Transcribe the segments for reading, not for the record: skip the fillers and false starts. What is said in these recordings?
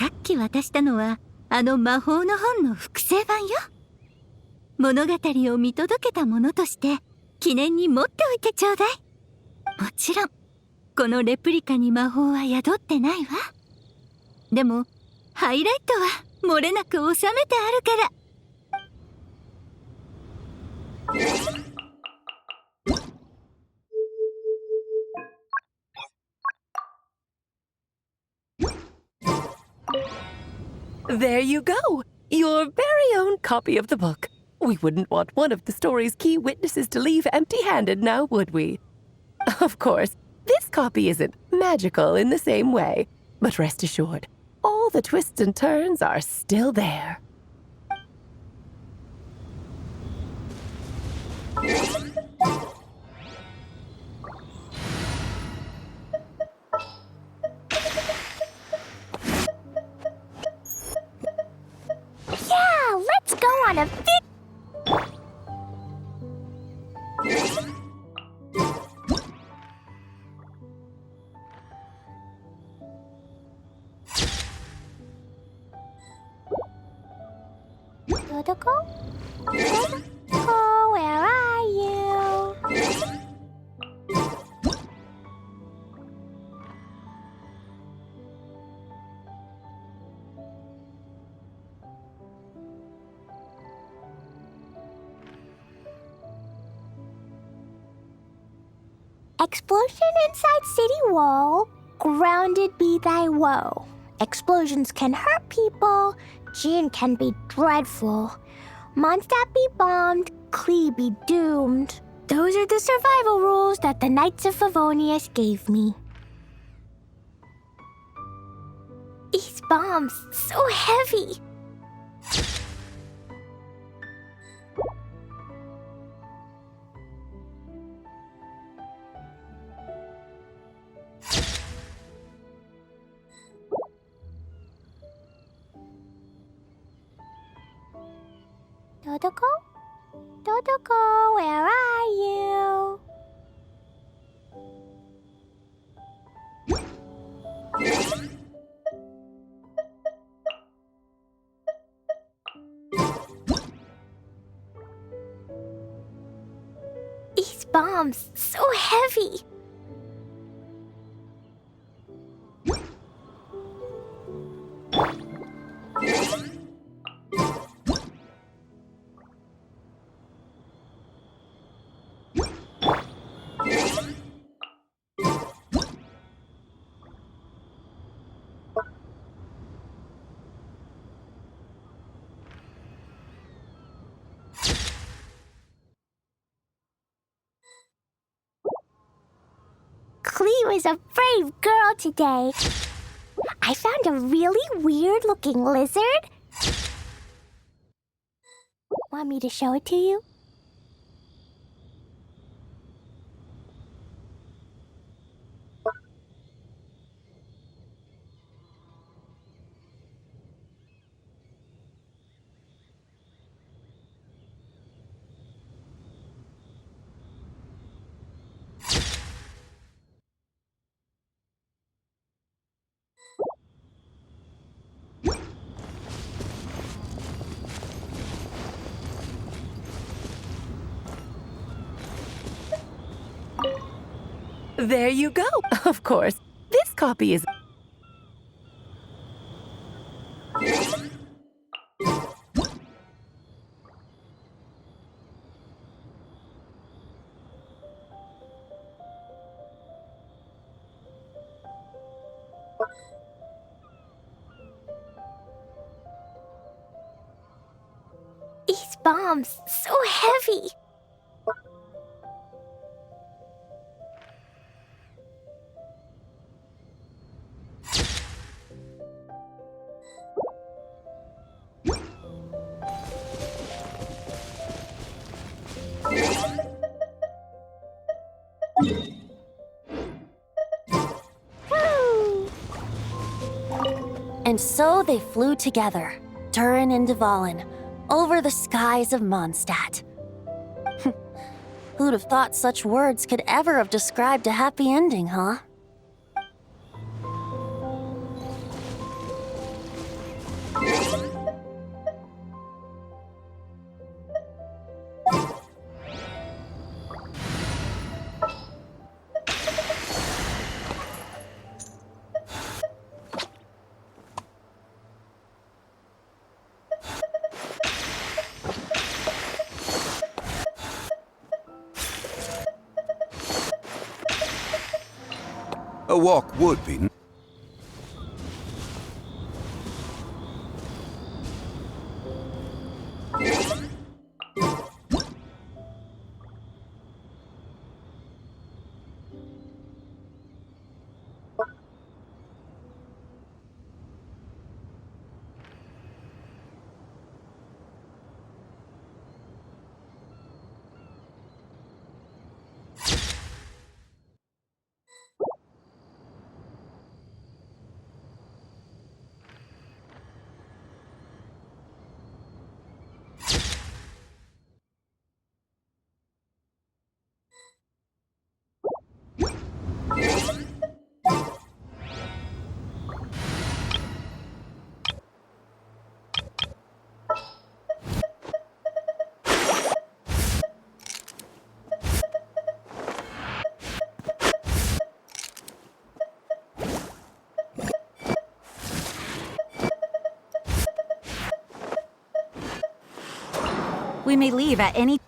さっき渡したのはあの魔法の本の複製版よ。物語を見届けたものとして記念に持っておいてちょうだい。もちろんこのレプリカに魔法は宿ってないわ。でもハイライトは漏れなく収めてあるから。There you go! Your very own copy of the book. We wouldn't want one of the story's key witnesses to leave empty-handed now, would we? Of course, this copy isn't magical in the same way, but rest assured, all the twists and turns are still there. Yeah, let's go on a Dodoko? Dodoko, where are you? Explosion inside city wall, grounded be thy woe. Explosions can hurt people, Jin can be dreadful. Mondstadt be bombed, Klee be doomed. Those are the survival rules that the Knights of Favonius gave me. These bombs, so heavy. Dodoko? Dodoko, where are you? These bombs, so heavy. Klee was a brave girl today. I found a really weird-looking lizard. Want me to show it to you? There you go! Of course, this copy is... These bombs, so heavy. And so they flew together, Turin and Dvalin, over the skies of Mondstadt. Who'd have thought such words could ever have described a happy ending, huh? walk would be. We may leave at any...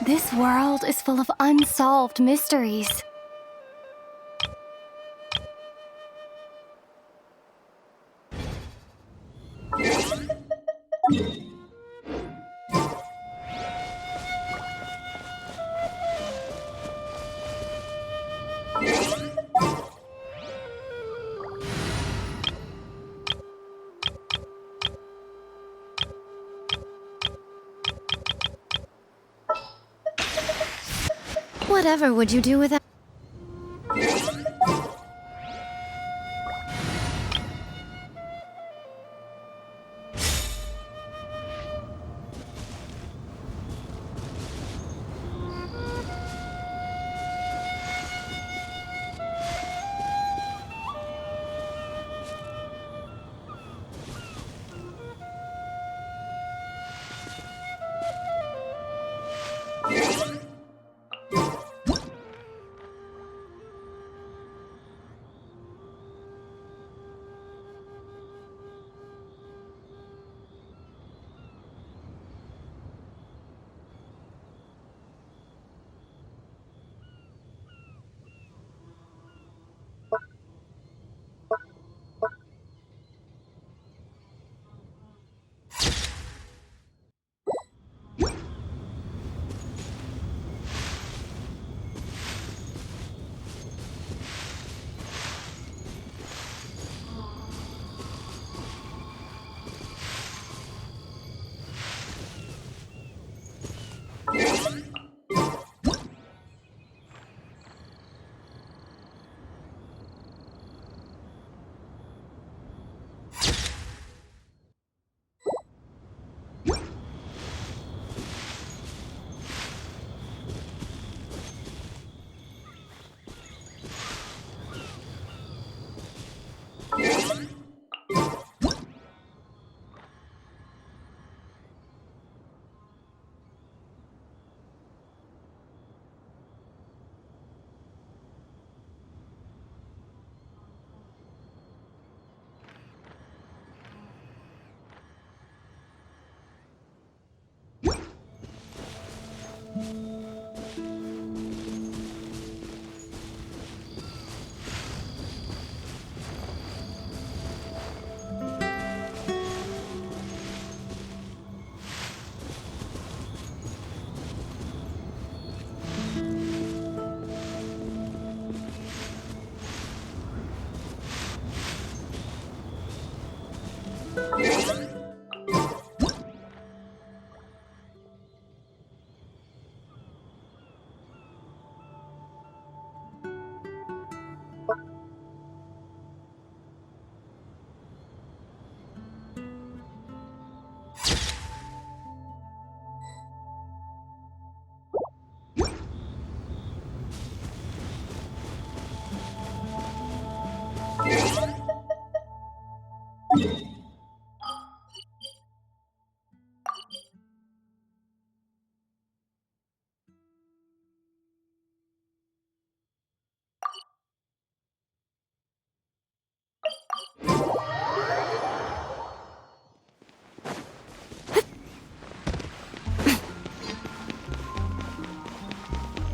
This world is full of unsolved mysteries. Whatever would you do without...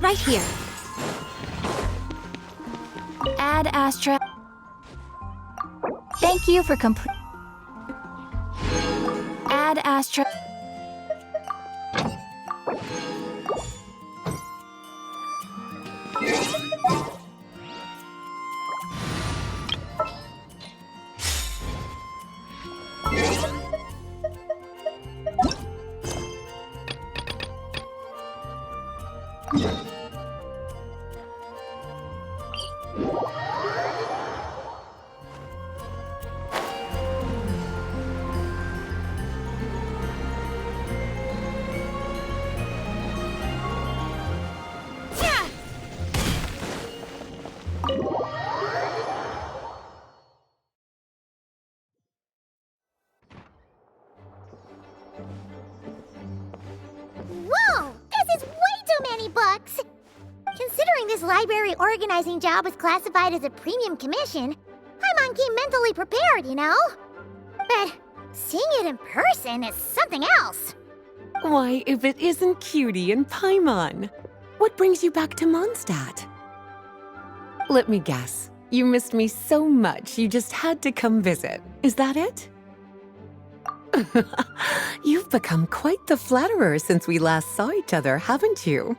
right here. Add Astra. Thank you for complete. Add Astra. Whoa! This is way too many books! Considering this library organizing job was classified as a premium commission, Paimon came mentally prepared, you know? But seeing it in person is something else. Why, if it isn't Cutie and Paimon? What brings you back to Mondstadt? Let me guess. You missed me so much you just had to come visit. Is that it? You've become quite the flatterer since we last saw each other, haven't you?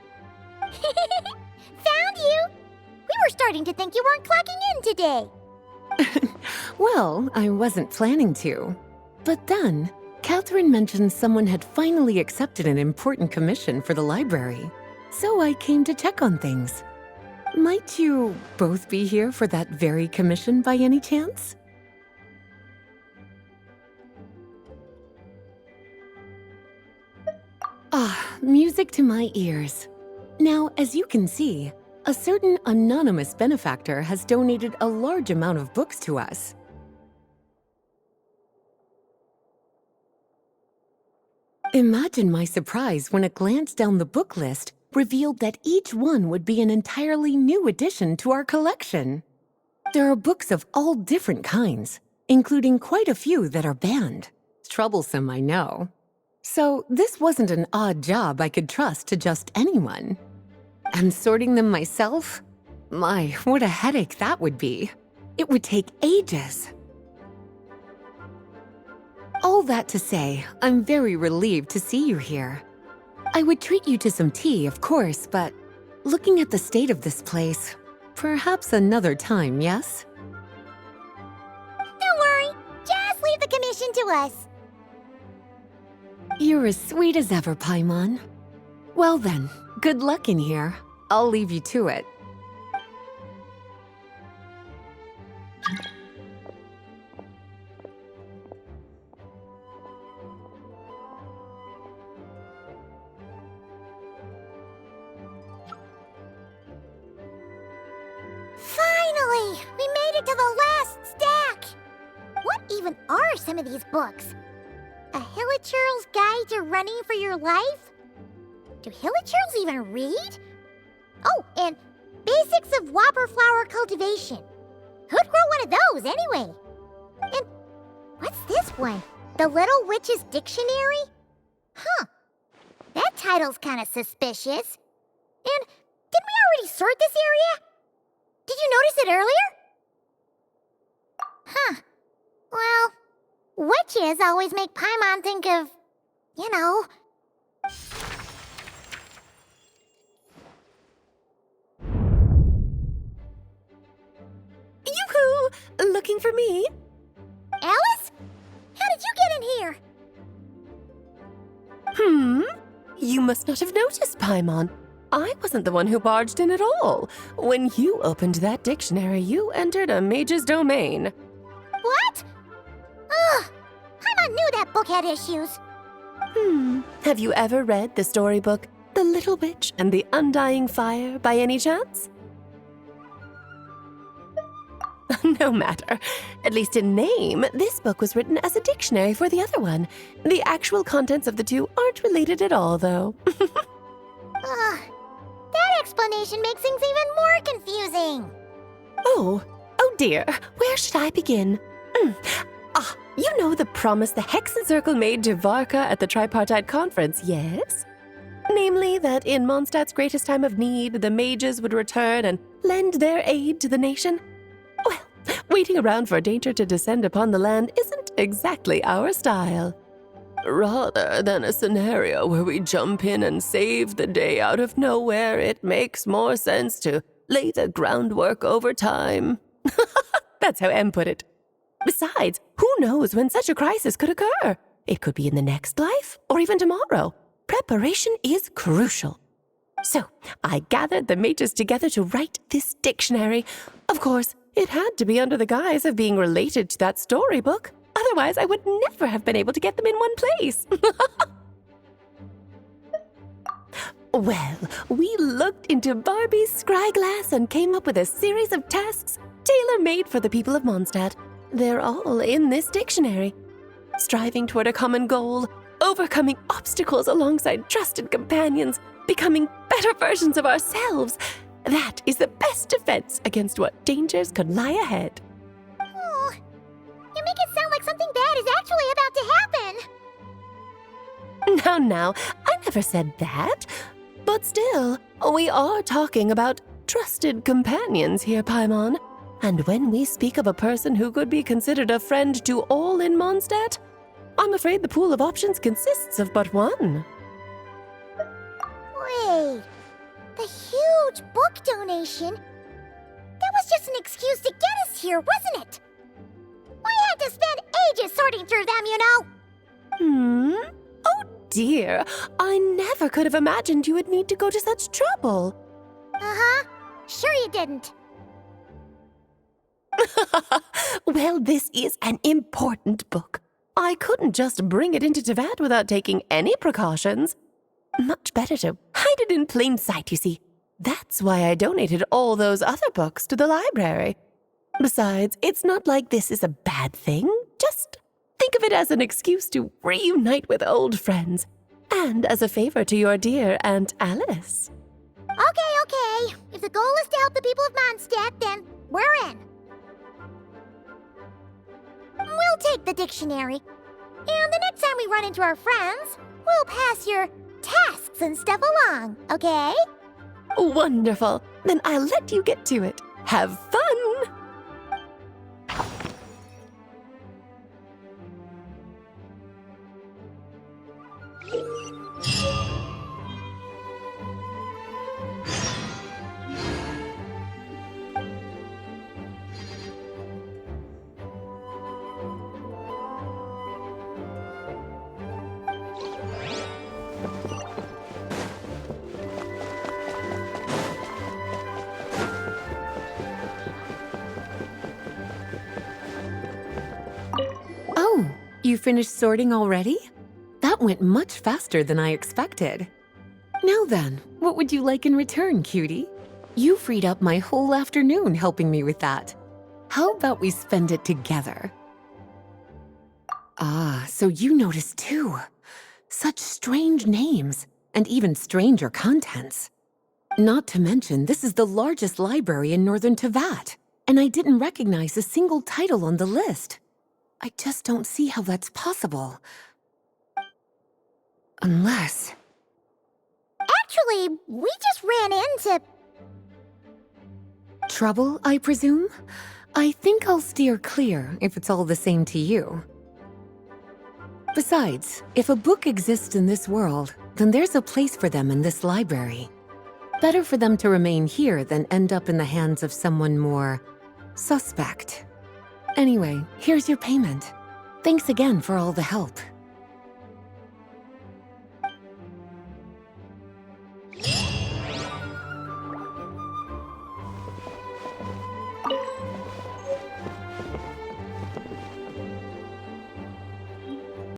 Found you! We were starting to think you weren't clocking in today. Well, I wasn't planning to. But then, Catherine mentioned someone had finally accepted an important commission for the library. So I came to check on things. Might you both be here for that very commission by any chance? Ah, music to my ears. Now, as you can see, a certain anonymous benefactor has donated a large amount of books to us. Imagine my surprise when a glance down the book list revealed that each one would be an entirely new addition to our collection. There are books of all different kinds, including quite a few that are banned. Troublesome, I know. So this wasn't an odd job I could trust to just anyone. And sorting them myself? My, what a headache that would be. It would take ages. All that to say, I'm very relieved to see you here. I would treat you to some tea, of course, but looking at the state of this place, perhaps another time, yes? Don't worry, just leave the commission to us. You're as sweet as ever, Paimon. Well then, good luck in here. I'll leave you to it. Finally! We made it to the last stack! What even are some of these books? A Hilichurl's Guide to Running for Your Life? Do Hilichurls even read? Oh, and Basics of Whopper Flower Cultivation. Who'd grow one of those, anyway? And what's this one? The Little Witch's Dictionary? Huh. That title's kind of suspicious. And didn't we already sort this area? Did you notice it earlier? Huh. Well, witches always make Paimon think of, you know... Yoo-hoo! Looking for me? Alice? How did you get in here? You must not have noticed, Paimon. I wasn't the one who barged in at all. When you opened that dictionary, you entered a mage's domain. What? Ugh! Paimon knew that book had issues. Have you ever read the storybook, The Little Witch and the Undying Fire, by any chance? No matter. At least in name, this book was written as a dictionary for the other one. The actual contents of the two aren't related at all, though. Ugh. That explanation makes things even more confusing. Oh dear. Where should I begin? You know the promise the Hexen Circle made to Varka at the Tripartite Conference, yes? Namely, that in Mondstadt's greatest time of need, the mages would return and lend their aid to the nation. Well, waiting around for danger to descend upon the land isn't exactly our style. Rather than a scenario where we jump in and save the day out of nowhere, it makes more sense to lay the groundwork over time. That's how Em put it. Besides, who knows when such a crisis could occur? It could be in the next life, or even tomorrow. Preparation is crucial. So, I gathered the mages together to write this dictionary. Of course, it had to be under the guise of being related to that storybook. Otherwise, I would never have been able to get them in one place. Well, we looked into Barbie's scryglass and came up with a series of tasks tailor-made for the people of Mondstadt. They're all in this dictionary. Striving toward a common goal, overcoming obstacles alongside trusted companions, becoming better versions of ourselves. That is the best defense against what dangers could lie ahead. Oh, you make it sound like something bad is actually about to happen. Now, I never said that. But still, we are talking about trusted companions here, Paimon. And when we speak of a person who could be considered a friend to all in Mondstadt, I'm afraid the pool of options consists of but one. Wait, the huge book donation? That was just an excuse to get us here, wasn't it? We had to spend ages sorting through them, you know. Oh dear, I never could have imagined you would need to go to such trouble. Uh-huh. Sure you didn't. Well, this is an important book. I couldn't just bring it into Teyvat without taking any precautions. Much better to hide it in plain sight, you see. That's why I donated all those other books to the library. Besides, it's not like this is a bad thing. Just think of it as an excuse to reunite with old friends. And as a favor to your dear Aunt Alice. Okay. If the goal is to help the people of Mondstadt, then we're in. We'll take the dictionary. And the next time we run into our friends, we'll pass your tasks and stuff along, okay? Wonderful. Then I'll let you get to it. Have fun! Oh, you finished sorting already? That went much faster than I expected. Now then, what would you like in return, cutie? You freed up my whole afternoon helping me with that. How about we spend it together? Ah, so you noticed too. Such strange names, and even stranger contents. Not to mention, this is the largest library in Northern Teyvat, and I didn't recognize a single title on the list. I just don't see how that's possible. Unless... Actually, we just ran into... Trouble, I presume? I think I'll steer clear if it's all the same to you. Besides, if a book exists in this world, then there's a place for them in this library. Better for them to remain here than end up in the hands of someone more suspect. Anyway, here's your payment. Thanks again for all the help.